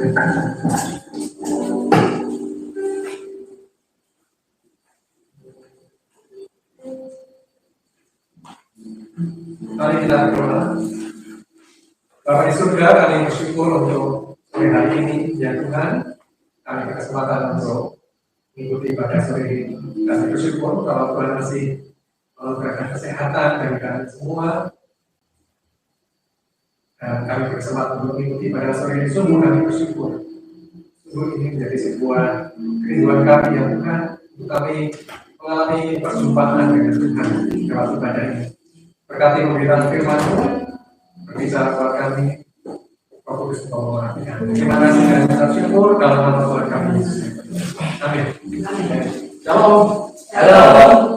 Mari kita berdoa. Bapa di surga, kami bersyukur untuk sore hari ini, ya Tuhan. Kami berkesempatan untuk mengikuti ibadah sore ini. Kami bersyukur kalau Tuhan masih memberikan kesehatan bagi kami semua. Dan kami berkesempatan untuk mengikuti ibadah sore ini. Sungguh kami bersyukur. Sungguh ini menjadi sebuah kerinduan kami, ya Tuhan, untuk kami mengalami perjumpaan dengan Tuhan lewat ibadah ini. Berkati pemberitaan firman Tuhan, berbicara kepada kami, fokus bahwa terima kasih dan kita syukur dalam nama Tuhan kami Yesus. Amin. Shalom. Halo.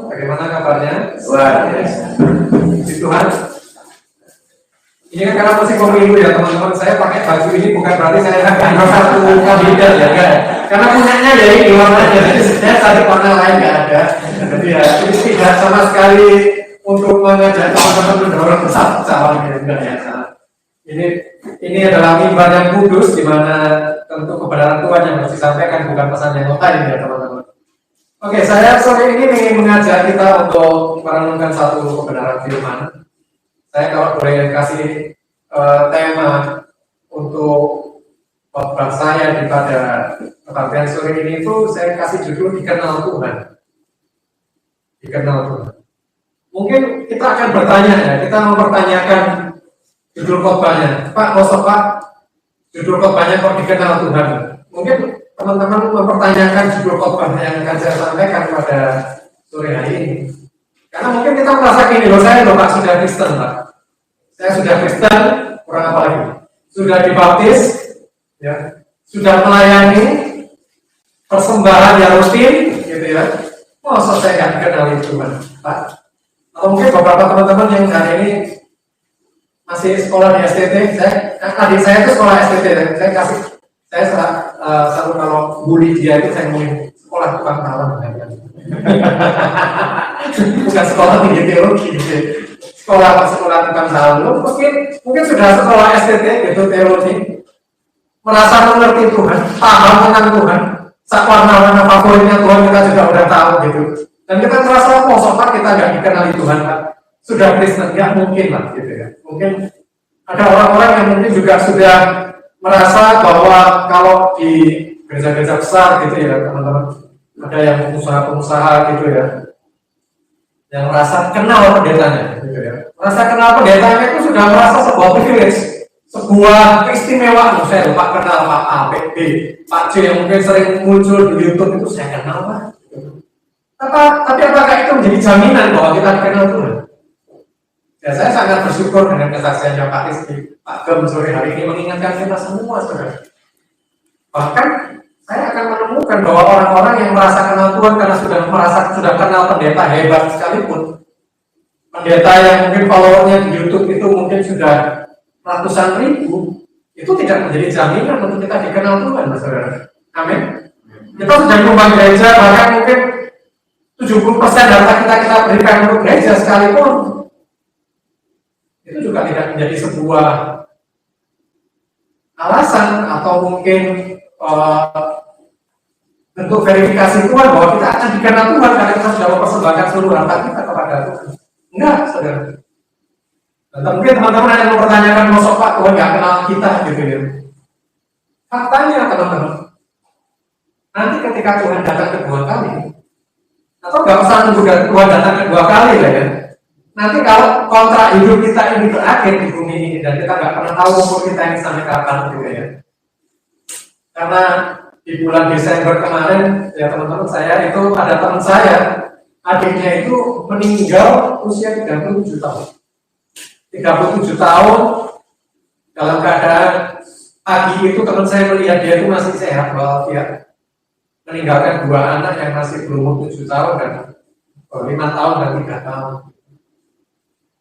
Bagaimana kabarnya? Luar biasa. Puji Tuhan. Ini kan karena musim pemilu ya teman-teman. Saya pakai baju ini bukan berarti saya akan satu kandidat ya kan? Karena punyanya ya ini warnanya. Jadi saya cari warna lain nggak ada. Jadi ya ini tidak sama sekali untuk mengajak teman-teman mendorong satu calon enggak ya. Ini adalah mimbar yang kudus, di mana tentu kebenaran Tuhan yang harus disampaikan, bukan pesan yang lain ya teman-teman. Oke, saya sore ini ingin mengajak kita untuk merenungkan satu kebenaran firman. Saya kalau boleh kasih tema untuk khotbah saya pada kebaktian sore ini itu saya kasih judul Dikenal Tuhan. Dikenal Tuhan. Mungkin kita akan bertanya ya, kita mempertanyakan judul khotbahnya. Pak, maksud Pak, judul khotbahnya kok dikenal Tuhan? Mungkin teman-teman mempertanyakan judul khotbah yang akan saya sampaikan pada sore hari ini. Karena mungkin kita merasa gini, loh saya loh Pak sudah Kristen Pak. Saya sudah Kristen, kurang apa lagi? Sudah dibaptis, ya, sudah melayani persembahan yang rutin, gitu ya. Masa saya nggak dikenali Tuhan, Pak? Atau mungkin beberapa teman-teman yang hari ini masih sekolah di STT, adik saya itu sekolah STT, saya selalu kalau bully dia itu saya ngomongin sekolah tukang talam, bukan sekolah tinggi teologi, sekolah tukang talam. Mungkin sudah sekolah STT gitu teologi, merasa mengerti Tuhan, paham tentang Tuhan, warna-warna favoritnya Tuhan kita juga udah tahu gitu. Dan kita merasa Pak kita nggak dikenali Tuhan Pak. Sudah Kristen, nggak mungkin lah gitu ya. Mungkin ada orang-orang yang mungkin juga sudah merasa bahwa kalau di gereja-gereja besar gitu ya teman-teman, ada yang pengusaha-pengusaha gitu ya, yang merasa kenal pendetanya gitu ya. Merasa kenal pendetanya itu sudah merasa sebuah privilege, sebuah keistimewaan. Saya Pak kenal Pak A, P, B, Pak C yang mungkin sering muncul di YouTube itu saya kenal Pak. Tapi apakah itu menjadi jaminan bahwa kita dikenal Tuhan? Ya, saya sangat bersyukur dengan kesaksiannya Pak Rizky, Pak Gem sore hari ini mengingatkan kita semua, saudara. Bahkan saya akan menemukan bahwa orang-orang yang merasa kenal Tuhan karena sudah kenal pendeta hebat sekalipun, pendeta yang mungkin followernya di YouTube itu mungkin sudah ratusan ribu, itu tidak menjadi jaminan untuk kita dikenal Tuhan, saudara. Amin. Kita sudah nyumbang gereja, bahkan mungkin 70% data kita berikan untuk gereja sekalipun, itu juga tidak menjadi sebuah alasan atau mungkin bentuk verifikasi Tuhan bahwa kita akan dikenal Tuhan karena kita sudah mempersembahkan seluruh harta kita kepada Tuhan. Enggak, saudara. Dan mungkin teman-teman ada yang mempertanyakan, masa Pak Tuhan nggak kenal kita gitu ya. Faktanya teman-teman, nanti ketika Tuhan datang kedua kali, atau nggak usah nunggu Tuhan datang kedua kali lah ya. Nanti kalau kontrak hidup kita ini berakhir di bumi ini dan kita nggak pernah tahu umur kita ini sampai kapan gitu ya. Karena di bulan Desember kemarin ya teman-teman, saya itu ada teman saya, adiknya itu meninggal usia 37 tahun. 37 tahun dalam keadaan pagi itu teman saya melihat dia itu masih sehat walafiat. Meninggalkan dua anak yang masih berumur 7 tahun dan 5 tahun dan 3 tahun.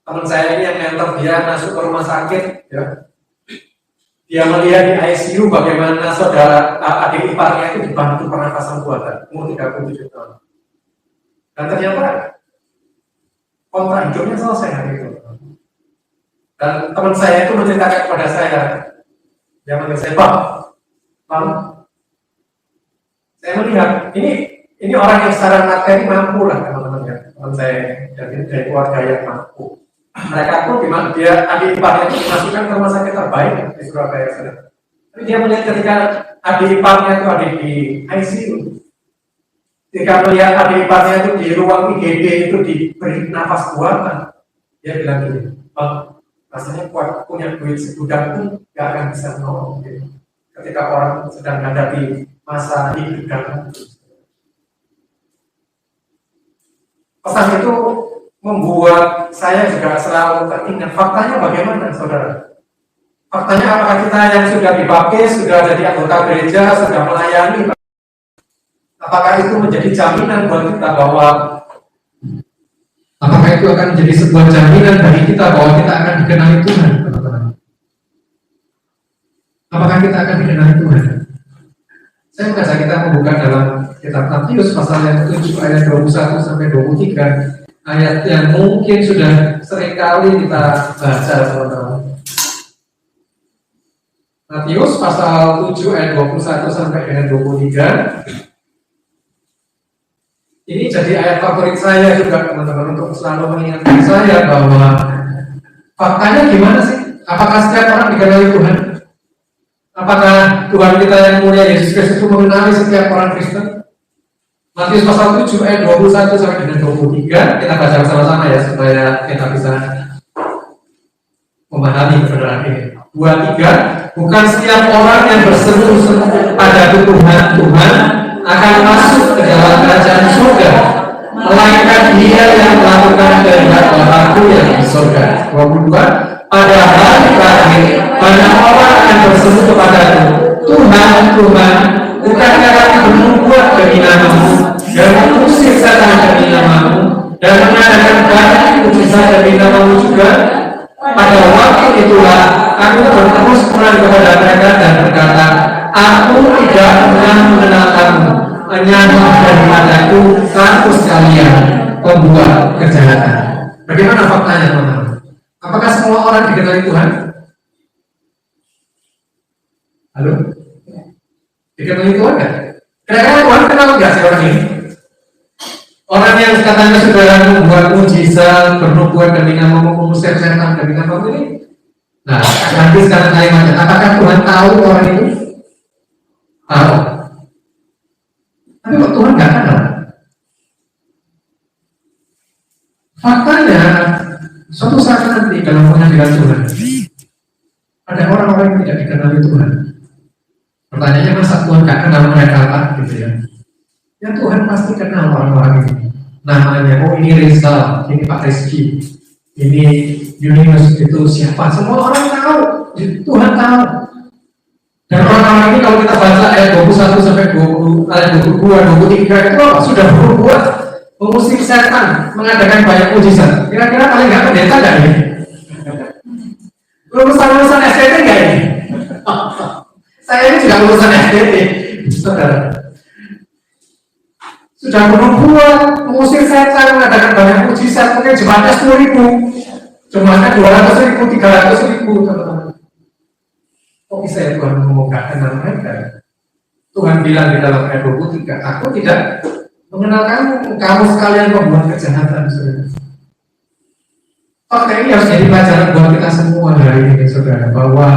Teman saya ini yang mentor dia masuk ke rumah sakit, ya. Dia melihat di ICU bagaimana saudara adik iparnya itu dibantu pernafasan buatan, umur 37 tahun. Dan ternyata kontrak hidupnya selesai hari itu. Dan teman saya itu menceritakan kepada saya, dia manggil saya, Pak, Lalu saya melihat ini orang yang secara materi mampu lah teman-teman ya, teman saya dari keluarga yang mampu. Mereka pun dia adik iparnya itu dimasukkan ke rumah sakit terbaik di Surabaya sana. Tapi dia melihat ketika adik iparnya itu ada di ICU, ketika melihat adik iparnya itu di ruang IGD itu diberi nafas buatan, dia bilang gini, "Bang, rasanya kuat punya duit segudang pun gak akan bisa menolong." Gitu. Ketika orang sedang menghadapi masa hidup dan mati. Pesan itu membuat saya juga selalu teringat. Faktanya bagaimana, saudara? Faktanya apakah kita yang sudah dibaptis, sudah jadi anggota gereja, sudah melayani, apakah itu menjadi jaminan buat kita bahwa apakah itu akan menjadi sebuah jaminan bagi kita bahwa kita akan dikenali Tuhan, teman-teman? Apakah kita akan dikenali Tuhan? Saya mengajak kita membuka dalam kitab Matius pasal yang 7 ayat 21 sampai 23, ayat yang mungkin sudah sering kali kita baca, teman-teman. Matius pasal 7 ayat 21 sampai dengan 23. Ini jadi ayat favorit saya juga, teman-teman, untuk selalu mengingatkan saya bahwa faktanya gimana sih? Apakah setiap orang dikenali Tuhan? Apakah Tuhan kita yang mulia Yesus Kristus itu mengenali setiap orang Kristen? Matius pasal 7 ayat 21 sampai dengan 23, kita baca bersama-sama ya supaya kita bisa memahami kebenaran ini. 23, bukan setiap orang yang berseru-seru pada Tuhan akan masuk ke dalam kerajaan surga, melainkan dia yang melakukan kehendak Bapa-Ku yang di surga. 22, pada hari terakhir banyak orang yang berseru kepadaku, Tuhan, Tuhan, bukankah kami bernubuat demi namamu, dan mengusir setan demi namamu, dan mengadakan banyak mujizat demi namamu juga? Pada waktu itulah aku berterus terang kepada mereka dan berkata, aku tidak pernah mengenal kamu, menyambut daripadaku kamu sekalian pembuat kejahatan. Bagaimana faktanya, teman-teman? Apakah semua orang dikenali Tuhan? Halo? Dikenali Tuhan kan? Kira-kira Tuhan kenal nggak sih orang ini? Orang yang katanya sudah membuat mujizat, bernubuat demi namamu, mengusir setan demi namamu ini. Nah, nanti sekarang kalimatnya, apakah Tuhan tahu orang itu? Tahu. Tapi kok Tuhan nggak kenal? Faktanya, suatu saat nanti dalam pengadilan Tuhan, ada orang-orang yang tidak dikenali Tuhan. Pertanyaannya, masa Tuhan nggak kenal mereka apa? Gitu ya. Ya Tuhan pasti kenal orang-orang ini. Namanya, oh ini Rizal, ini Pak Rizky, ini Yunus, itu siapa? Semua orang tahu, Tuhan tahu. Dan orang-orang ini kalau kita baca ayat 21 sampai 20, ayat 22, 23 itu apa? Sudah berbuat mengusir setan, mengadakan banyak mujizat. Kira-kira paling nggak pendeta nggak ini? Lulusan STT nggak ini? Saya ini juga lulusan STT, saudara. Sudah berbuat mengusir setan, mengadakan banyak mujizat, mungkin jemaatnya 10.000, jemaatnya 200.000, 300.000, teman-teman. Kok bisa ya Tuhan ngomong gak kenal mereka? Tuhan bilang di dalam ayat 23, aku tidak mengenal kamu sekalian pembuat kejahatan, saudara. Fakta ini harus jadi pelajaran buat kita semua hari ini, saudara, bahwa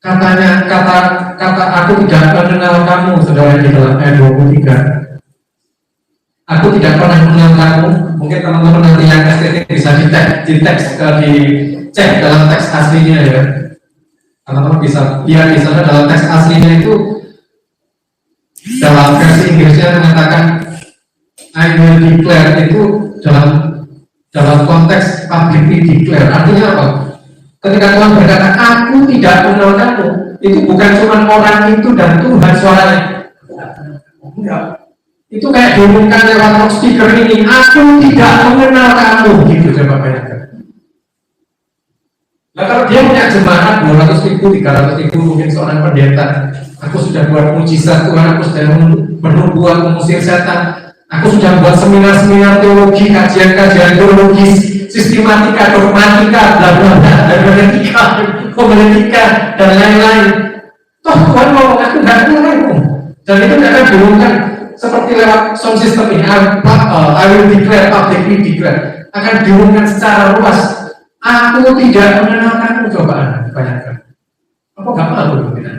kata aku tidak mengenal kamu, saudara, di dalam ayat 23. Aku tidak pernah mengenal kamu. Mungkin teman-teman nanti yang STT bisa dicek dalam teks aslinya ya. Teman-teman bisa lihat di sana dalam teks aslinya itu dalam versi Inggrisnya mengatakan I will declare, itu dalam konteks publicly declare. Artinya apa? Ketika Tuhan berkata, aku tidak mengenal kamu, itu bukan cuma orang itu dan Tuhan suaranya. Enggak. Itu kayak diumumkan lewat speaker ini, aku tidak mengenal kamu, gitu coba bayangkan. Nah kalau dia punya jemaat 200.000, 300.000, mungkin seorang pendeta, aku sudah buat mujizat Tuhan, aku sudah bernubuat mengusir setan, aku sudah buat seminar-seminar teologi, kajian-kajian teologis, sistematika, dogmatika, bla bla bla, dan homiletika, dan lain-lain. Toh Tuhan mau aku nggak ngomong, dan itu akan diumumkan seperti lewat sound system ini. I will declare, publicly declare, akan diumumkan secara luas. Aku tidak mengenalkanmu, coba bayangkan. Apa nggak malu kita?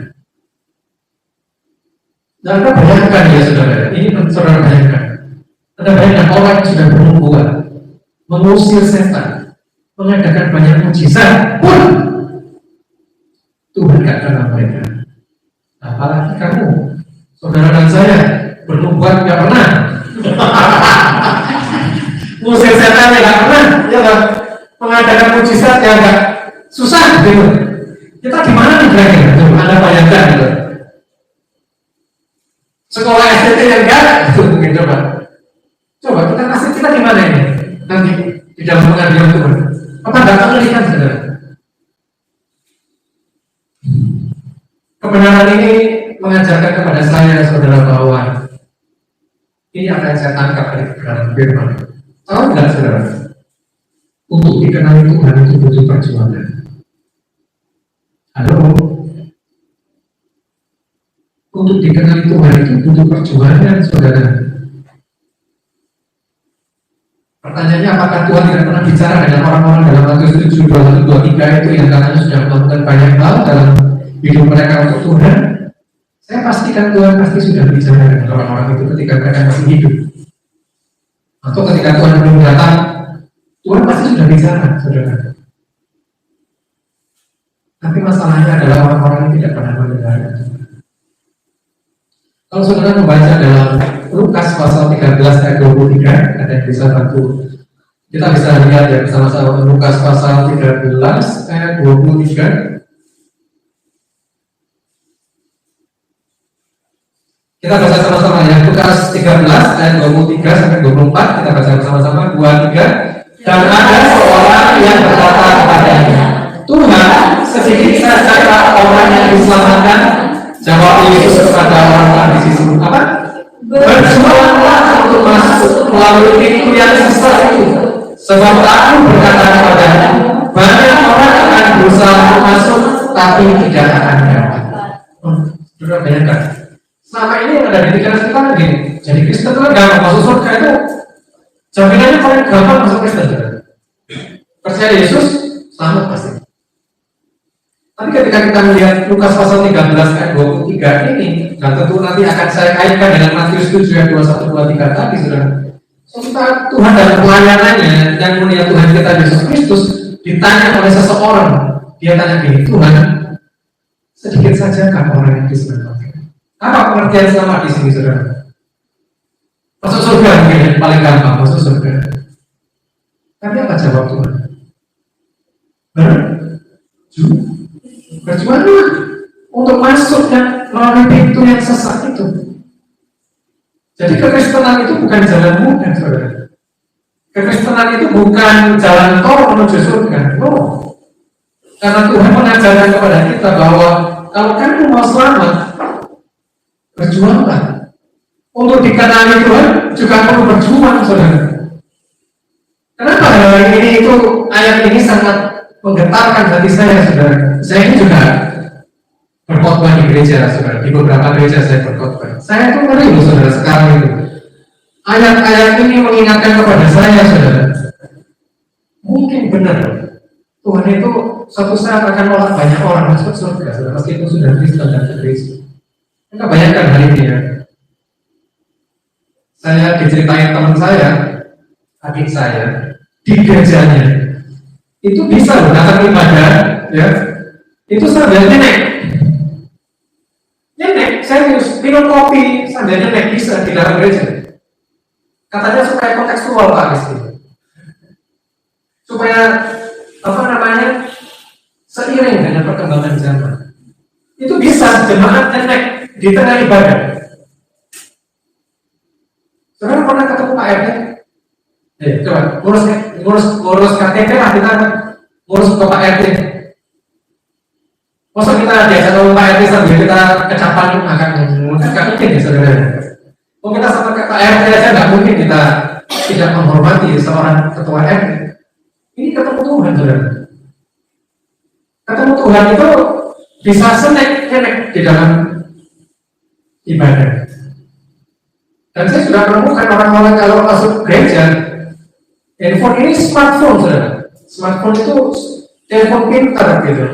Dan Anda bayangkan ya saudara, ini saudara bayangkan. Anda bayangkan orang yang sudah bernubuat, mengusir setan, mengadakan banyak mujizat pun Tuhan gak kenal mereka. Apalagi kamu, saudara dan saya, bernubuat gak pernah. Mengusir setan ya gak pernah, ya kan? Mengadakan mujizat ya gak susah gitu. Kita gimana nih kira-kira? Coba Anda bayangkan gitu. Sekolah SDT yang enggak, itu mungkin coba kita kasih kita gimana ini nanti di dalam pengadilan Tuhan. Apa nggak mengerikan saudara? Kebenaran ini mengajarkan kepada saya saudara bahwa ini akan saya tangkap dari kebenaran firman. Tahu nggak saudara? Untuk dikenali Tuhan itu butuh perjuangan. Halo? Untuk dikenali Tuhan itu butuh perjuangan, saudara. Pertanyaannya, apakah Tuhan tidak pernah bicara dengan orang-orang dalam Matius 7, 21, 23 itu yang katanya sudah melakukan banyak hal dalam hidup mereka untuk Tuhan? Saya pastikan Tuhan pasti sudah bicara dengan orang-orang itu ketika mereka masih hidup. Atau ketika Tuhan belum datang, Tuhan pasti sudah bicara, saudara. Tapi masalahnya adalah orang-orang yang tidak pernah mendengarkan. Kalau saudara membaca dalam Lukas pasal 13 ayat 23, ada yang bisa bantu. Kita bisa lihat ya bersama-sama Lukas pasal 13 ayat 23. Kita baca sama-sama ya, Lukas 13 ayat 23 sampai 24. Kita baca bersama-sama 2, 3. Dan ada seorang yang berkata kepadanya, Tuhan, sedikit saja orang yang diselamatkan. Jawab Yesus kepada orang-orang di situ, apa? Berjuanglah untuk masuk melalui pintu yang sesat itu. Sebab aku berkata kepadanya, banyak orang akan berusaha untuk masuk, tapi tidak akan dapat. Sudah bayangkan. Selama ini yang ada di pikiran kita kan gini. Jadi Kristen itu kan gampang masuk surga itu. Jaminannya paling gampang masuk Kristen. Percaya Yesus, selamat pasti. Tapi ketika kita melihat Lukas pasal 13 ayat 23 ini, dan tentu nanti akan saya kaitkan dengan Matius 7 ayat 21, 23 tadi, saudara. Sementara Tuhan dalam pelayanannya yang mulia Tuhan kita Yesus Kristus ditanya oleh seseorang, dia tanya gini, Tuhan, sedikit saja kan orang yang diselamatkan. Apa pengertian selamat di sini, saudara? Masuk surga mungkin paling gampang, masuk surga. Tapi apa jawab Tuhan? Berjuanglah untuk masuk dan melalui pintu yang sesat itu. Jadi kekristenan itu bukan jalan mudah, saudara. Kekristenan itu bukan jalan tol menuju surga. No. Karena Tuhan mengajarkan kepada kita bahwa kalau kamu mau selamat, berjuanglah. Untuk dikenali Tuhan juga perlu berjuang, saudara. Kenapa hal ini itu ayat ini sangat menggetarkan hati saya, saudara. Saya ini juga berkhotbah di gereja, saudara. Di beberapa gereja saya berkhotbah. Saya itu ngeri loh, saudara, sekarang itu. Ayat-ayat ini mengingatkan kepada saya, saudara. Mungkin benar, Tuhan itu suatu saat akan menolak banyak orang masuk surga, saudara, meskipun sudah Kristen dan gereja. Anda bayangkan hal ini ya. Saya diceritain teman saya, adik saya, di gerejanya itu bisa loh datang ibadah, ya. Itu sambil nyenek, saya minum kopi sambil nyenek bisa di dalam gereja. Katanya supaya kontekstual Pak Rizky, supaya seiring dengan perkembangan zaman. Itu bisa jemaat nyenek di tengah ibadah. Saudara pernah ketemu Pak RT? Coba ngurus KTP lah, kita ngurus ke Pak RT. Masa kita biasa sama Pak RT sambil kita kecapan makan, nggak mungkin ya saudara. Kalau kita sama Pak RT aja nggak mungkin kita tidak menghormati seorang ketua RT. Ini ketemu Tuhan, saudara. Ketemu Tuhan itu bisa senek-senek di dalam ibadah. Dan saya sudah menemukan orang-orang kalau masuk gereja, handphone ini smartphone, saudara. Smartphone itu telepon pintar gitu.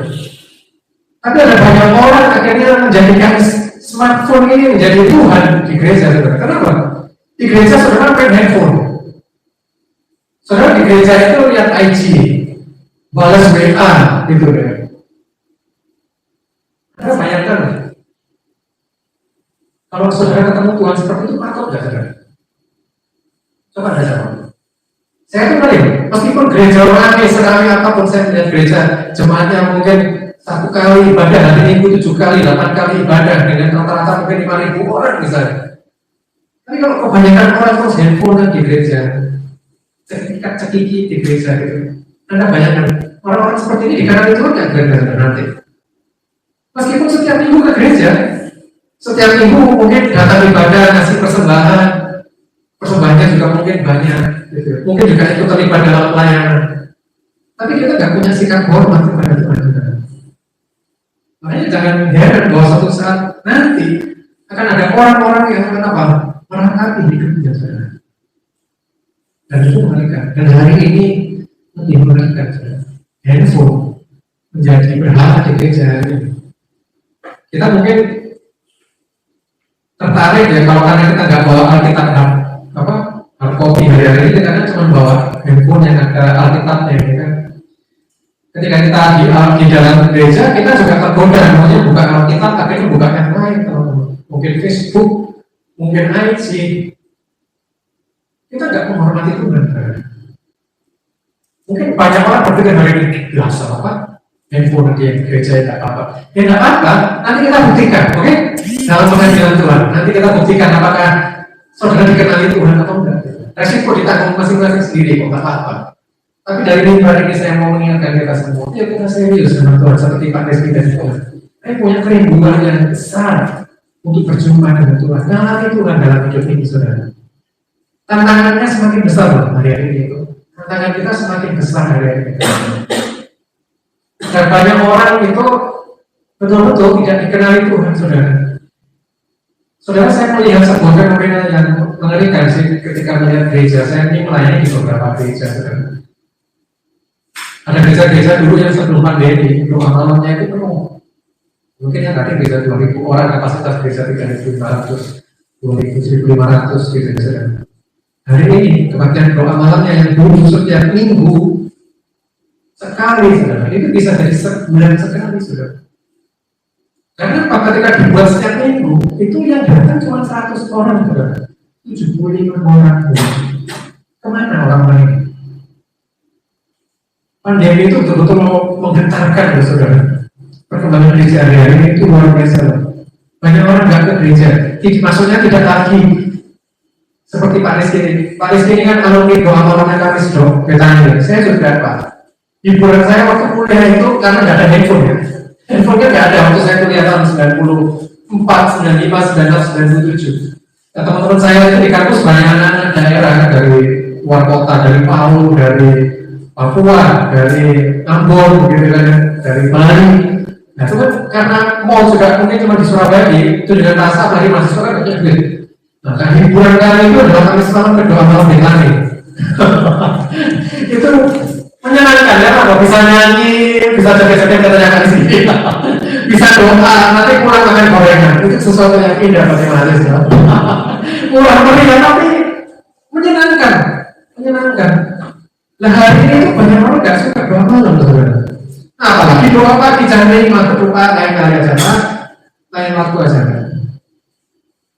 Tapi ada banyak orang akhirnya menjadikan smartphone ini menjadi Tuhan di gereja, saudara. Kenapa? Di gereja saudara main handphone. Saudara di gereja itu lihat IG, balas WA, gitu ya. Ada banyak kan? Kalau saudara ketemu Tuhan seperti itu, takut nggak saudara? Coba ada jawab. Saya tuh kali, meskipun gereja ramai sekali apapun, saya melihat gereja jemaatnya mungkin 1 kali ibadah, hari Minggu 7 kali, 8 kali ibadah dengan rata-rata mungkin 5.000 orang misalnya. Tapi kalau kebanyakan orang terus handphone di gereja, cekiki di gereja gitu, Anda bayangkan orang-orang seperti ini dikarenakan itu nggak gereja nanti. Meskipun setiap minggu ke gereja, setiap minggu mungkin datang ibadah, ngasih persembahannya juga mungkin banyak, gitu. Mungkin juga ikut terlibat dalam pelayanan. Tapi kita nggak punya sikap hormat kepada Tuhan juga. Makanya jangan heran bahwa suatu saat nanti akan ada orang-orang yang akan apa? Merangkapi hidup biasa. Dan itu mengerikan. Dan hari ini lebih mengerikan. Handphone menjadi berhala di gereja hari ini. Kita mungkin tertarik ya kalau karena kita nggak bawa Alkitab hard copy hari ini, karena cuma bawa handphone yang ada Alkitabnya, ya kan. Ketika kita di dalam gereja, kita juga tergoda, namanya buka Alkitab, akhirnya buka yang lain, mungkin Facebook, mungkin IG. Kita nggak menghormati Tuhan. Mungkin banyak orang berpikir hari ini biasa apa? Handphone di gereja tidak apa-apa. Ya tidak apa-apa, nanti kita buktikan, oke? Dalam pengadilan Tuhan, nanti kita buktikan apakah saudara dikenali Tuhan atau enggak. Resiko ditanggung masing-masing sendiri, kok nggak apa-apa. Tapi dari mimbar ini saya mau mengingatkan kita semua, ya kita serius sama Tuhan seperti Pak Reski dan Tuhan. Saya punya kerinduan yang besar untuk berjumpa dengan Tuhan. Ngalami Tuhan dalam hidup ini, saudara. Tantangannya semakin besar loh hari ini itu. Tantangan kita semakin besar hari ini. Dan banyak orang itu betul-betul tidak dikenali Tuhan, saudara. Saudara, saya melihat sebuah fenomena yang mengerikan sih ketika melihat gereja. Saya ini melayani di beberapa gereja, saudara. Ada gereja-gereja dulu yang sebelum pandemi, rumah malamnya itu penuh. Mungkin yang tadi gereja 2.000 orang, kapasitas gereja 3.500, 2.000, 1.500 gitu, saudara. Hari ini kebaktian doa malamnya yang dulu setiap minggu sekali, saudara, itu bisa jadi sebulan sekali, saudara. Karena ketika dibuat setiap minggu, itu yang datang cuma 100 orang, saudara. 75 orang. Kemana orang-orang ini? Pandemi itu betul-betul menggetarkan, saudara. Perkembangan gereja hari ini itu luar biasa. Banyak orang nggak ke gereja. Maksudnya tidak lagi seperti Pak Rizky. Pak Rizky ini kan alumni doa malamnya Kamis dong, Betania. Saya juga Pak. Hiburan saya waktu kuliah itu karena nggak ada handphone ya. Handphone kan nggak ada waktu saya kuliah tahun 94, 95, 96, 97. Nah, teman-teman saya itu di kampus banyak anak-anak daerah dari luar kota, dari Palu, dari Papua, dari Ambon, gitu kan, dari Bali. Nah itu kan karena mall juga mungkin cuma di Surabaya, itu dengan rasa lagi mahasiswa kan banyak duit. Nah, hiburan kali itu adalah Kamis malam berdoa malam di kami. Itu menyenangkan ya, kalau bisa nyanyi, bisa joget-joget katanya kan sih, bisa doa, nanti pulang makan gorengan. Itu sesuatu yang indah bagi mahasiswa. Pulang gorengan tapi menyenangkan. Nah hari ini tuh banyak orang nggak suka doa malam, saudara. Nah, apalagi doa pagi jam 5 berdoa lain kali aja, lain waktu aja.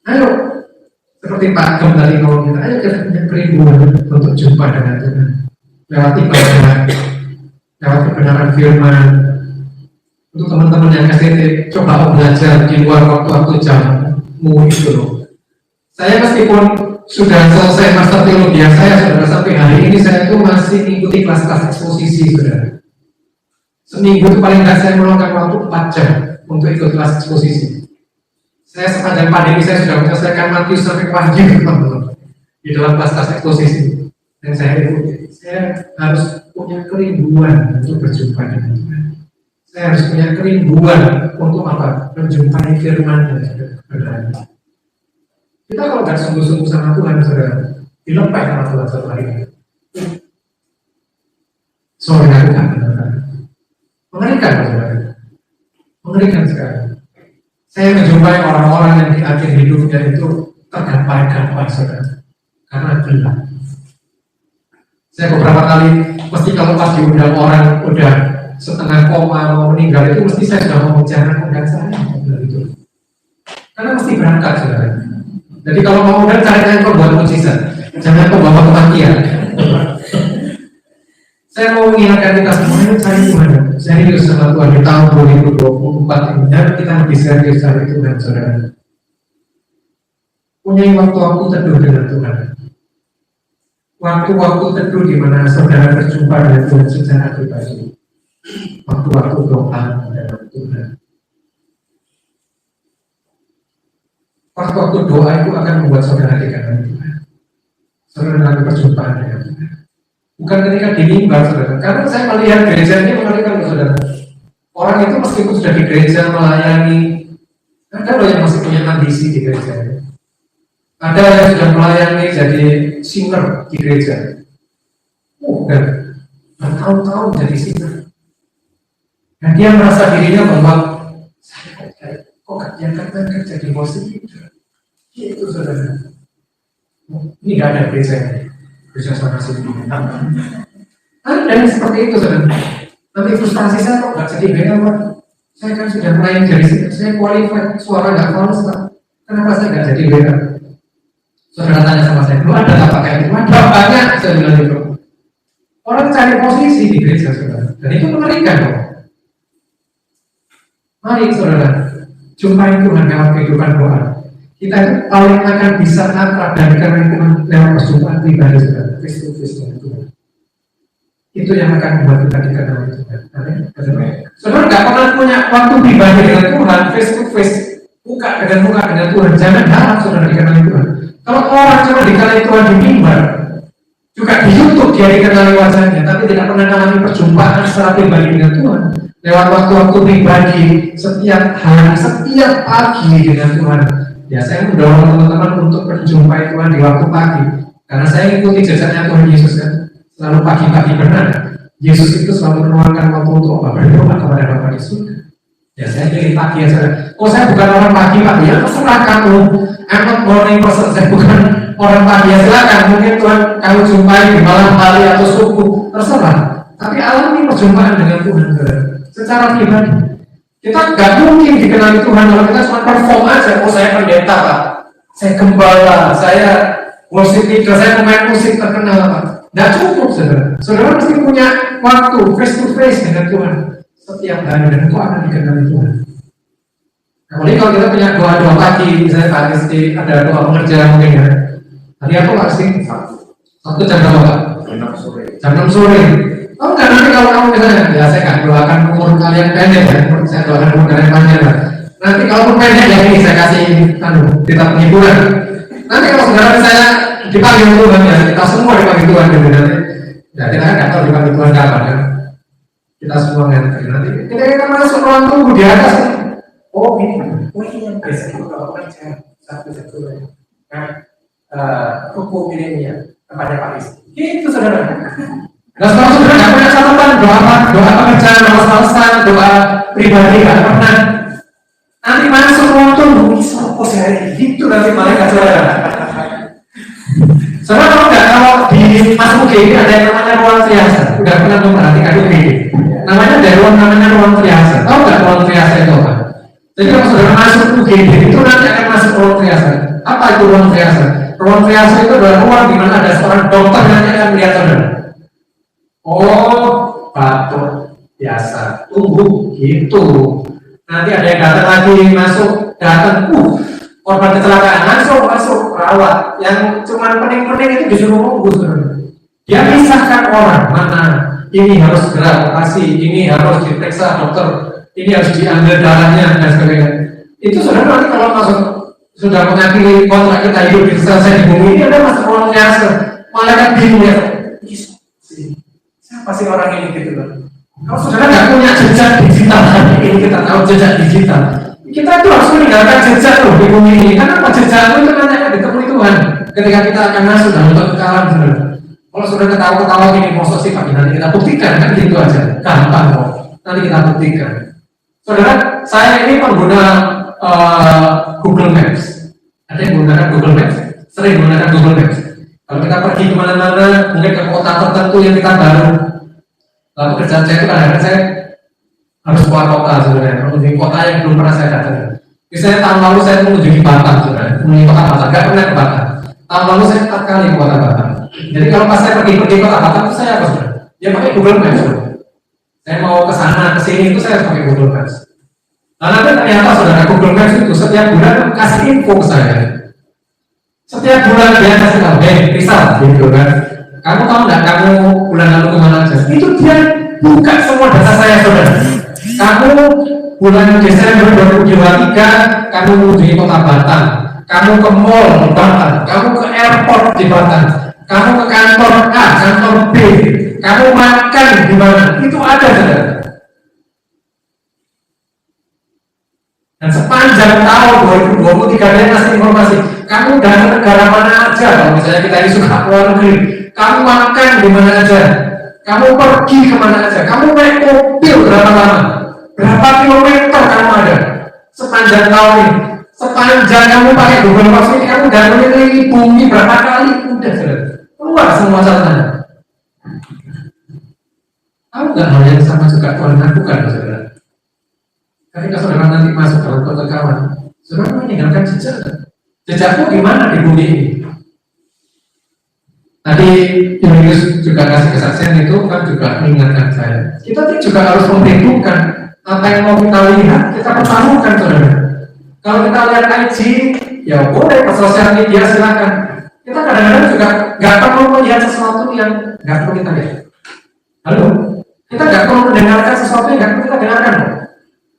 Ayo, seperti Pak Gem tadi ngomong kita, ayo kita punya kerinduan untuk jumpa dengan Tuhan. Lewat ibadah, lewat kebenaran firman. Untuk teman-teman yang STT, coba belajar di luar waktu-waktu jammu itu loh. Saya meskipun sudah selesai master teologi saya, saudara, sampai hari ini saya itu masih mengikuti kelas-kelas eksposisi, saudara. Seminggu itu paling tidak saya meluangkan waktu 4 jam untuk ikut kelas eksposisi. Saya sepanjang pandemi saya sudah menyelesaikan Matius sampai Wahyu, teman-teman, di dalam kelas-kelas eksposisi. Dan saya ikuti. Saya harus punya kerinduan untuk berjumpa dengan Tuhan. Saya harus punya kerinduan untuk apa? Menjumpai firman-Nya. Kita kalau nggak sungguh-sungguh sama Tuhan, saudara, dilepas sama Tuhan satu hari. Sorry, aku nggak benar. Mengerikan, saudara. Mengerikan sekali. Saya menjumpai orang-orang yang di akhir hidupnya itu tergapai-gapai, saudara, karena gelap. Saya beberapa kali, mesti kalau pas diundang orang udah setengah koma mau meninggal itu, mesti saya sudah ngomong jangan undang saya, gitu. Karena mesti berangkat, saudara. Jadi kalau mau undang cari-cari pembuat mukjizat, jangan pembawa kematian. Saya mau mengingatkan kita semuanya cari Tuhan, serius sama Tuhan di tahun 2024 ini, dan kita lebih serius cari Tuhan, saudara. Punya waktu-waktu teduh dengan Tuhan. Waktu-waktu teduh di mana saudara berjumpa dengan Tuhan secara pribadi. Waktu-waktu doa dengan Tuhan. Waktu-waktu doa itu akan membuat saudara dekat dengan Tuhan. Saudara akan perjumpaan dengan Tuhan. Bukan ketika di mimbar, saudara. Karena saya melihat gereja ini mengerikan, saudara. Orang itu meskipun sudah di gereja melayani, ada loh yang masih punya ambisi di gereja. Ada yang sudah melayani jadi singer di gereja. Dan bertahun-tahun jadi singer. Dan dia merasa dirinya bahwa saya kok kerja jadi musik itu, saudara. Ini nggak ada gereja ini. Gereja sana sini. Dan seperti itu, saudara. Nanti frustasi saya kok nggak jadi beda, Pak. Saya kan sudah melayani jadi singer. Saya qualified, suara nggak false, Pak. Kenapa saya nggak jadi beda? Saudara tanya sama saya, lu ada apa kayak itu? Ada banyak, saya bilang itu. Orang cari posisi di gereja, saudara. Dan itu mengerikan, kok. Mari, saudara, jumpai Tuhan dalam kehidupan doa. Kita paling akan bisa akrab dan karena Tuhan lewat perjumpaan pribadi, saudara. Kristus dengan Tuhan. Itu yang akan membuat kita dikenal Tuhan. Saudara nggak pernah punya waktu pribadi dengan Tuhan, face to face, muka dengan Tuhan. Jangan harap saudara dikenal Tuhan. Kalau orang cuma dikenali Tuhan di mimbar, juga di YouTube dia dikenali wajahnya, tapi tidak pernah mengalami perjumpaan secara pribadi dengan Tuhan. Lewat waktu-waktu pribadi, setiap hari, setiap pagi dengan Tuhan. Ya, saya mendorong teman-teman untuk berjumpai Tuhan di waktu pagi, karena saya ikuti jejaknya Tuhan Yesus kan, selalu pagi-pagi benar. Yesus itu selalu menuangkan waktu untuk apa? Berdoa kepada Bapa di surga. Ya, saya pilih pagi ya, saudara. Oh, saya bukan orang pagi, Pak. Ya, terserah kamu. I'm not morning person, saya bukan orang pagi, ya silakan. Mungkin Tuhan kamu jumpai di malam hari atau subuh, terserah. Tapi alami perjumpaan dengan Tuhan, saudara. Secara pribadi. Kita nggak mungkin dikenali Tuhan kalau kita cuma perform aja. Oh, saya pendeta, Pak. Saya gembala, saya worship leader, saya pemain musik terkenal, Pak. Nggak cukup, saudara. Saudara mesti punya waktu face to face dengan Tuhan setiap hari, dan itu akan dikenali Tuhan. Apalagi kalau kita punya doa-doa pagi, misalnya Pak Kristi ada doa pengerjaan mungkin ya. Tadi aku pasti satu jam berapa? Jam 6 sore. Oh enggak, nanti kalau kamu misalnya, ya saya nggak doakan umur kalian pendek ya, saya doakan umur kalian panjang lah. Nanti kalau umur pendek ya ini saya kasih kita penghiburan. Nanti kalau saudara misalnya dipanggil Tuhan ya, kita semua dipanggil Tuhan gitu nanti. Ya kita kan nggak tahu dipanggil Tuhan kapan kan. Kita semua nanti. Kita masuk ruang tunggu di atas. Oh ini yang biasa kalau kerja satu ya. Hukum ini ya kepada Pak Is. Itu saudara. Nah, saudara nggak pernah catatan doa pekerjaan, doa pribadi nggak pernah. Nanti masuk ruang tunggu, sopo sehari itu nanti malaikat saudara. Saudara kalau di Mas UG ini ada yang namanya ruang triase. Udah pernah memperhatikan UG? Namanya ruang triase. Tahu nggak ruang triase itu apa? Jadi kalau saudara masuk UGD itu nanti akan masuk ruang triase. Apa itu ruang triase? Ruang triase itu adalah ruang di mana ada seorang dokter yang akan melihat saudara. Oh, batuk biasa, tunggu gitu. Nanti ada yang datang lagi masuk, korban kecelakaan masuk perawat. Yang cuma pening-pening itu disuruh nunggu saudara. Dia pisahkan orang mana ini harus segera operasi, ini harus diperiksa dokter. Ini harus diambil darahnya dan sebagainya. Itu saudara nanti kalau masuk sudah mengakhiri kontrak kita hidup selesai di bumi ini ada masuk ruang triase. Malaikat bingung ya. Siapa sih orang ini gitu loh? Kalau saudara nggak punya jejak digital, ini kita tahu jejak digital. Kita itu harus meninggalkan jejak loh di bumi ini. Karena apa jejak itu nanti akan ditemui Tuhan ketika kita akan masuk dalam kekekalan saudara. Kalau sudah ketawa-ketawa ini mosok sih Pak, nanti kita buktikan kan gitu aja, gampang kok. Nanti kita buktikan. Saudara, saya ini pengguna Google Maps. Ada yang menggunakan Google Maps? Sering menggunakan Google Maps. Kalau kita pergi kemana-mana, mungkin ke kota tertentu yang kita baru, lalu kerjaan saya itu kadang-kadang saya harus keluar kota sebenarnya, mengunjungi kota yang belum pernah saya datang. Misalnya tahun lalu saya mengunjungi Batam sebenarnya, mengunjungi kota Batam, nggak pernah ke Batam. Tahun lalu saya 4 kali ke kota Batam. Jadi kalau pas saya pergi kota Batam itu saya apa sebenarnya? Ya pakai Google Maps. Saya mau ke sana, ke sini itu saya pakai Google Maps. Nah, ternyata saudara Google Maps itu setiap bulan kasih info ke saya. Setiap bulan dia kasih tahu, misal gitu kan. Kamu tahu nggak kamu bulan lalu kemana aja? Itu dia buka semua data saya saudara. Kamu bulan Desember 2023 kamu mengunjungi kota Batam, kamu ke mall di Batam, kamu ke airport di Batam, kamu ke kantor A, kantor B, kamu makan di mana? Itu ada saudara. Dan sepanjang tahun 2023 dia ngasih informasi, kamu dari negara mana aja, kalau misalnya kita ini suka keluar negeri, kamu makan di mana aja, kamu pergi kemana aja, kamu naik mobil berapa lama, berapa kilometer kamu ada, sepanjang tahun ini, sepanjang kamu pakai Google Maps ini, kamu udah mengelilingi bumi berapa kali, udah sudah keluar semua catatan. Tahu nggak hal yang sama juga Tuhan lakukan, saudara? Ketika saudara nanti masuk dalam kekekalan, saudara meninggalkan jejak. Jejakmu gimana di bumi ini? Tadi Julius juga kasih kesaksian itu kan juga mengingatkan saya. Kita juga harus memperhitungkan apa yang mau kita lihat, kita pertaruhkan saudara. Kalau kita lihat IG, ya boleh ke sosial media silakan. Kita kadang-kadang juga nggak perlu melihat sesuatu yang nggak perlu kita lihat. Halo, kita nggak perlu mendengarkan sesuatu yang nggak perlu kita dengarkan.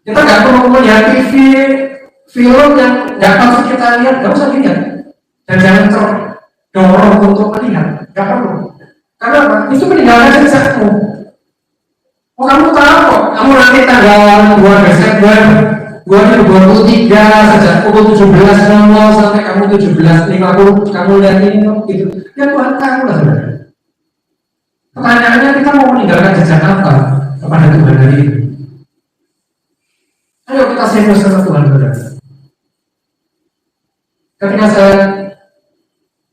Kita nggak perlu melihat TV, film yang nggak patut kita lihat, nggak usah lihat. Dan jangan terdorong untuk melihat, nggak perlu. Karena apa? Itu meninggalkan jejakmu. Oh kamu tahu kok, kamu nanti tanggal 2 Desember 2023 sejak pukul 17.00 sampai kamu 17.50 kamu lihat ini gitu. Ya Tuhan tahu lah saudara. Pertanyaannya kita mau meninggalkan jejak apa kepada Tuhan hari ini? Ayo kita serius sama Tuhan saudara. Ketika saya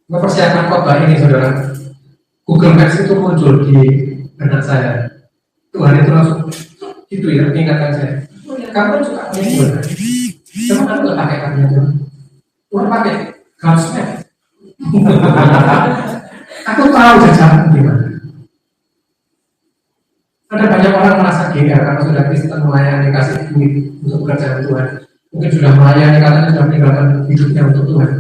mempersiapkan khotbah ini saudara, Google Maps itu muncul di benak saya. Tuhan itu langsung itu ya mengingatkan saya. Oh ya kamu juga punya Tuhan. Cuma kan nggak pakai karya Tuhan. Tuhan pakai God's Map. Aku tahu jejakmu gimana. Ada banyak orang merasa GR karena sudah Kristen melayani kasih duit untuk pekerjaan Tuhan. Mungkin sudah melayani karena sudah meninggalkan hidupnya untuk Tuhan.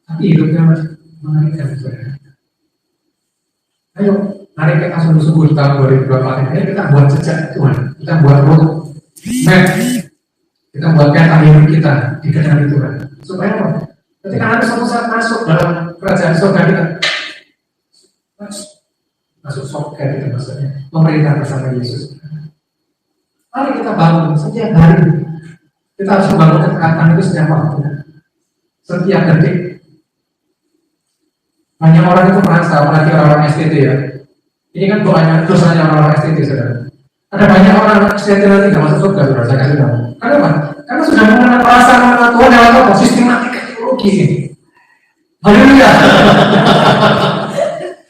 Tapi hidupnya masih mengerikan saudara. Ayo, mari kita sungguh-sungguh di tahun 2024 ini kita buat jejak Tuhan. Kita buat road map. Kita buat peta hidup kita di kedalam Tuhan. Supaya apa? Ketika nanti suatu saat masuk dalam kerajaan surga kita, masuk surga kita maksudnya, pemerintah bersama Yesus. Mari kita bangun setiap hari. Kita harus membangun ketaatan itu setiap waktu, setiap detik. Banyak orang itu merasa, apalagi orang-orang STT ya. Ini kan dosanya orang-orang STT saudara. Ada banyak orang STT nanti tidak masuk surga saudara, saya kasih tahu. Kenapa? Karena sudah mengenal perasaan mengenal Tuhan lewat apa? Sistematika teologi. Haleluya.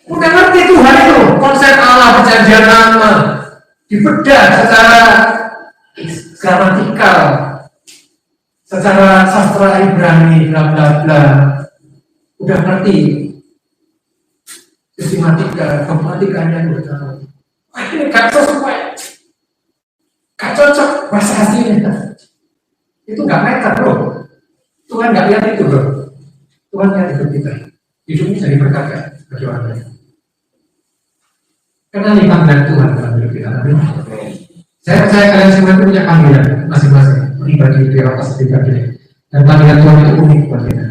Bukan ngerti Tuhan itu, konsep Allah, perjanjian lama, dibedah secara gramatikal, secara sastra Ibrani, bla bla bla. Udah ngerti sistematika, gramatikanya udah tahu. Wah ini gak sesuai, gak cocok bahasa aslinya. Itu gak meter bro. Tuhan gak lihat itu bro. Tuhan lihat hidup kita. Hidup ini jadi berkat bagi orang lain. Karena panggilan Tuhan dalam hidup kita. Saya percaya kalian semua punya panggilan masing-masing. Pribadi di atas pribadi. Dan panggilan Tuhan itu unik buat kita.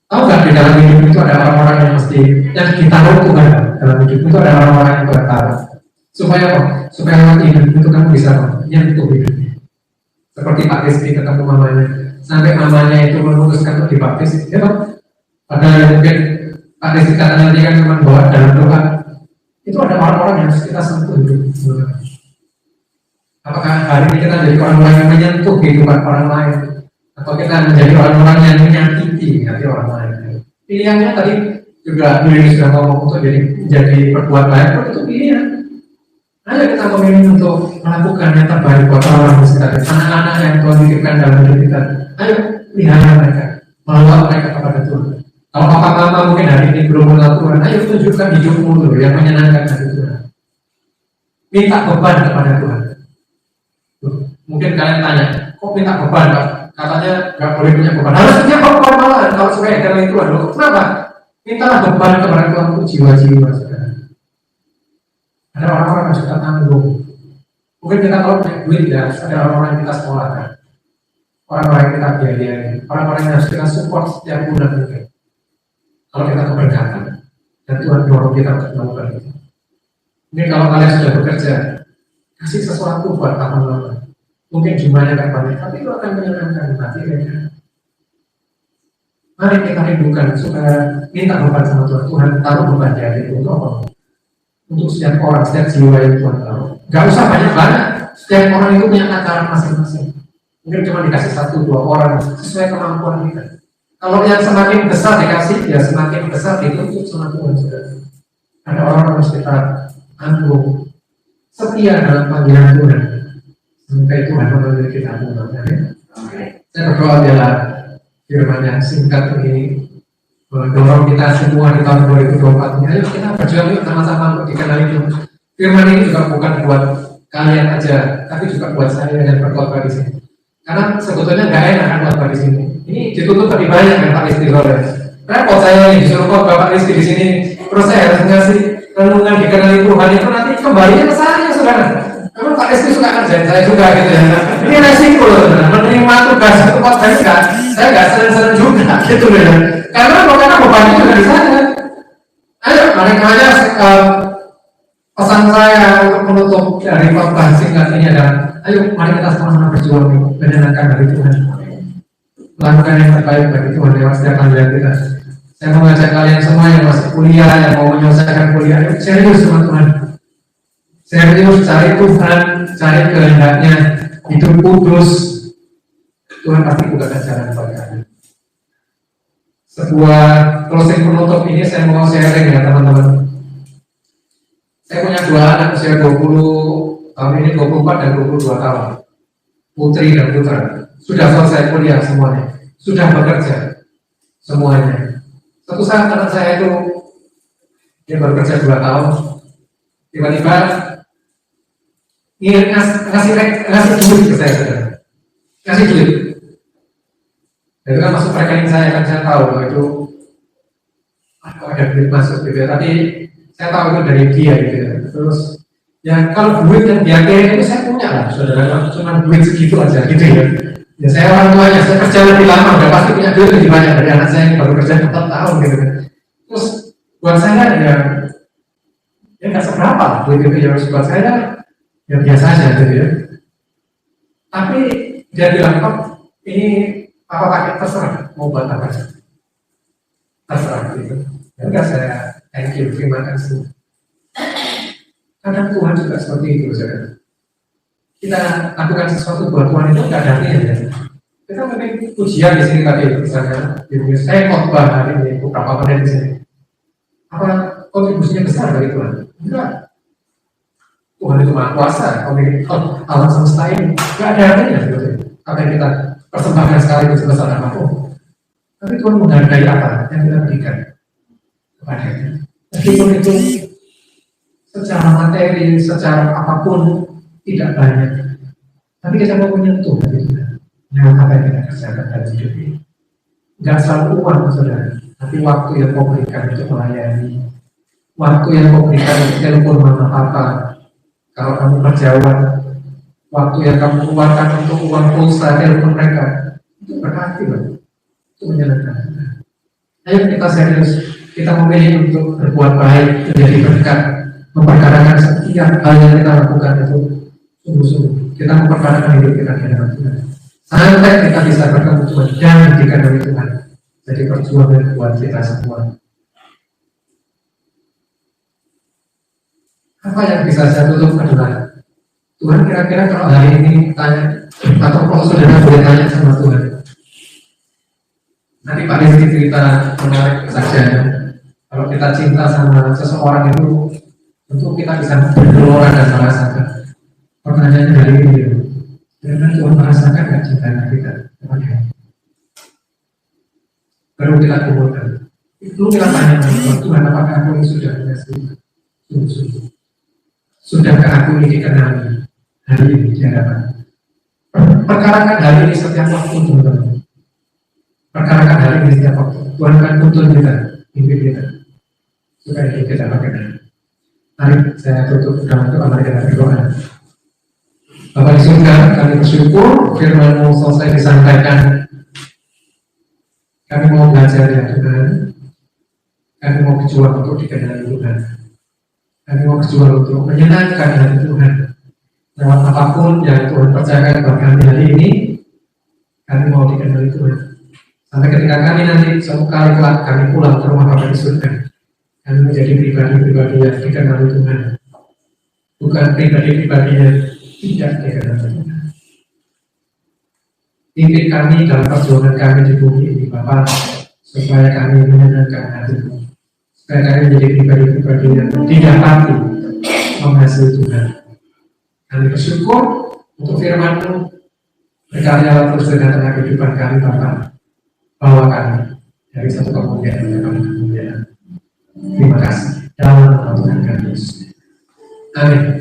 Tahu nggak di dalam hidup itu ada orang-orang yang mesti yang ditaruh Tuhan dalam hidup itu ada orang-orang yang Tuhan taruh. Supaya apa? Supaya lewat hidup itu kamu bisa menyentuh hidupnya. Seperti Pak Rizky ketemu mamanya, sampai mamanya itu memutuskan untuk dibaptis, ya Pak. Padahal mungkin Pak Rizky kata nanti kan cuma bawa dalam doa. Itu ada orang-orang yang harus kita sentuh hidup. Apakah hari ini kita jadi orang-orang yang menyentuh kehidupan orang lain, atau kita menjadi orang-orang yang menyakiti hati orang lain? Pilihannya tadi juga Yuli sudah ngomong untuk menjadi berbuat baik, itu pilihan. Ayo kita memilih untuk melakukan yang terbaik buat orang-orang sekitar, anak-anak yang Tuhan titipkan dalam hidup kita. Ayo pelihara mereka, melawat mereka kepada Tuhan. Kalau papa mama mungkin hari ini belum mengenal Tuhan, ayo tunjukkan hidupmu dulu yang menyenangkan hati Tuhan. Minta beban kepada Tuhan. Mungkin kalian tanya, kok minta beban Pak? Katanya nggak boleh punya beban. Harus punya beban malah kalau supaya dari Tuhan. Loh, kenapa? Mintalah beban kepada Tuhan untuk jiwa-jiwa. Ada orang-orang yang suka tanggung. Mungkin kita kalau punya duit ya, ada orang-orang yang kita sekolahkan, orang-orang yang kita biayai, orang-orang yang harus kita support setiap bulan mungkin. Kalau kita keberkatan dan Tuhan dorong kita untuk melakukan itu. Mungkin kalau kalian sudah bekerja, kasih sesuatu buat teman-teman. Mungkin jumlahnya tidak banyak, tapi itu akan menyenangkan hati mereka. Mari kita rindukan supaya minta beban sama Tuhan. Tuhan taruh beban di hati untuk apa? Untuk setiap orang, setiap jiwa yang Tuhan taruh. Gak usah banyak-banyak. Setiap orang itu punya takaran masing-masing. Mungkin cuma dikasih 1-2 orang sesuai kemampuan kita. Kalau yang semakin besar dikasih, ya semakin besar dituntut sama Tuhan. Ada orang-orang yang kita anggung, setia dalam panggilan Tuhan. Sampai Tuhan memanggil kita pulang. Saya berdoa adalah firman yang singkat ini mendorong kita semua di tahun 2024 ini. Ayo kita berjuang yuk sama-sama untuk dikenali Tuhan. Firman ini juga bukan buat kalian aja, tapi juga buat saya yang berkhotbah di sini. Karena sebetulnya nggak enak kan khotbah di sini. Ini ditutup lebih banyak kan Pak Rizky Roles. Repot saya yang disuruh khotbah Pak Rizky di sini. Terus saya harus ngasih renungan dikenali Tuhan itu nanti kembalinya ke saya, saudara. Memang Pak Rizky suka kerjain saya juga gitu ya. Ini resiko loh, menerima tugas itu khotbah enggak. Saya nggak senang-senang juga gitu ya. Karena bebannya juga di sana. Ayo, makanya pesan saya untuk menutup dari khotbah singkat ini adalah, ayo mari kita sama-sama berjuang menyenangkan dari Tuhan. Lakukan yang terbaik bagi Tuhan lewat setiap panggilan kita. Saya mengajak kalian semua yang masih kuliah, yang mau menyelesaikan kuliah, serius sama Tuhan. Serius cari Tuhan, cari kehendaknya, hidup kudus. Tuhan pasti bukakan jalan buat kalian. Sebuah closing penutup ini saya mau sharing ya teman-teman. Saya punya 2 anak usia 20 tahun ini, 24 dan 22 tahun. Putri dan putra. Sudah selesai kuliah semuanya. Sudah bekerja semuanya. Suatu saat anak saya itu dia bekerja 2 tahun. Tiba-tiba ingin ngasih duit ke saya, saudara. Ngasih duit. Itu kan masuk rekening saya, kan saya tahu bahwa itu ada duit masuk gitu ya. Tapi saya tahu itu dari dia gitu ya. Terus ya kalau duit yang dia kirim itu saya punya lah, saudara. Cuma duit segitu aja gitu ya. Ya saya orang tuanya, saya kerja lebih lama, udah pasti punya duit lebih banyak dari anak saya yang baru kerja 4 tahun gitu kan. Terus buat saya ya nggak seberapa duit itu ya, buat saya ya biasa aja gitu ya. Tapi dia bilang, kok ini apa pakai terserah mau buat apa aja, terserah gitu. Ya udah saya thank you, terima kasih. Kadang Tuhan juga seperti itu, saudara. Kita lakukan sesuatu buat Tuhan itu nggak ada artinya ya. Kita mungkin ujian di sini tadi, misalnya, saya khotbah hari ini beberapa menit di sini. Apa kontribusinya besar dari Tuhan? Enggak. Tuhan itu maha kuasa, pemilik alam semesta ini. Nggak ada artinya sebetulnya. Apa yang kita persembahkan sekaligus sebesar apapun. Tapi Tuhan menghargai apa yang kita berikan kepadanya. Meskipun itu secara materi, secara apapun tidak banyak, tapi kita mau menyentuh dari Tuhan dengan apa yang kita kerjakan dalam hidup ini. Tidak selalu uang, saudara, tapi waktu yang kau berikan untuk melayani, waktu yang kau berikan untuk telepon mama papa kalau kamu berjauhan, waktu yang kamu keluarkan untuk uang pulsa telepon mereka, itu berarti loh, itu menyenangkan. Ayo kita serius, kita memilih untuk berbuat baik, menjadi berkat memperkarakan setiap hal yang kita lakukan itu sungguh-sungguh. Kita memperkarakan hidup kita di hadapan Tuhan. Sampai kita bisa bertemu Tuhan dan dikandungi Tuhan. Jadi perjuangan buat kita semua. Apa yang bisa saya tutup adalah Tuhan kira-kira kalau hari ini tanya atau kalau saudara boleh tanya sama Tuhan. Nanti Pak Rizky cerita menarik kesaksiannya. Kalau kita cinta sama seseorang itu, tentu kita bisa bergelora dan merasakan. Pertanyaannya hari ini, karena Tuhan merasakan nggak cintanya kita? Baru kita kumpulkan. Itu kita tanya Tuhan, apakah aku ini sudah mengasihi? Sungguh-sungguh. Sudahkah aku ini dikenali hari ini di hadapan? Perkarakan hari ini setiap waktu, teman-teman. Perkarakan hari ini setiap waktu. Tuhan akan tuntun kita, pimpin kita, supaya kita mengenal. Mari saya tutup dengan doa, mari kita berdoa. Bapak di surga, kami bersyukur firman-Mu selesai disampaikan. Kami mau belajar ya Tuhan. Kami mau berjuang untuk dikenali Tuhan. Kami mau berjuang untuk menyenangkan hati Tuhan. Lewat apapun yang Tuhan percayakan kepada kami hari ini, kami mau dikenali Tuhan. Sampai ketika kami nanti suatu kali kelak kami pulang ke rumah Bapa di surga, kami menjadi pribadi-pribadi yang dikenali Tuhan. Bukan pribadi-pribadi yang tidak dikenali Tuhan. Pimpin kami dalam perjuangan kami di bumi ini, Bapa, supaya kami menyenangkan hati-Mu. Supaya kami menjadi pribadi-pribadi yang didapati mengasihi Tuhan. Kami bersyukur untuk firman-Mu. Berkarya terus dengan tengah kehidupan kami, Bapa. Bawa kami dari satu kemuliaan kepada kemuliaan. Terima kasih. Dalam nama Tuhan kami Yesus. Amin.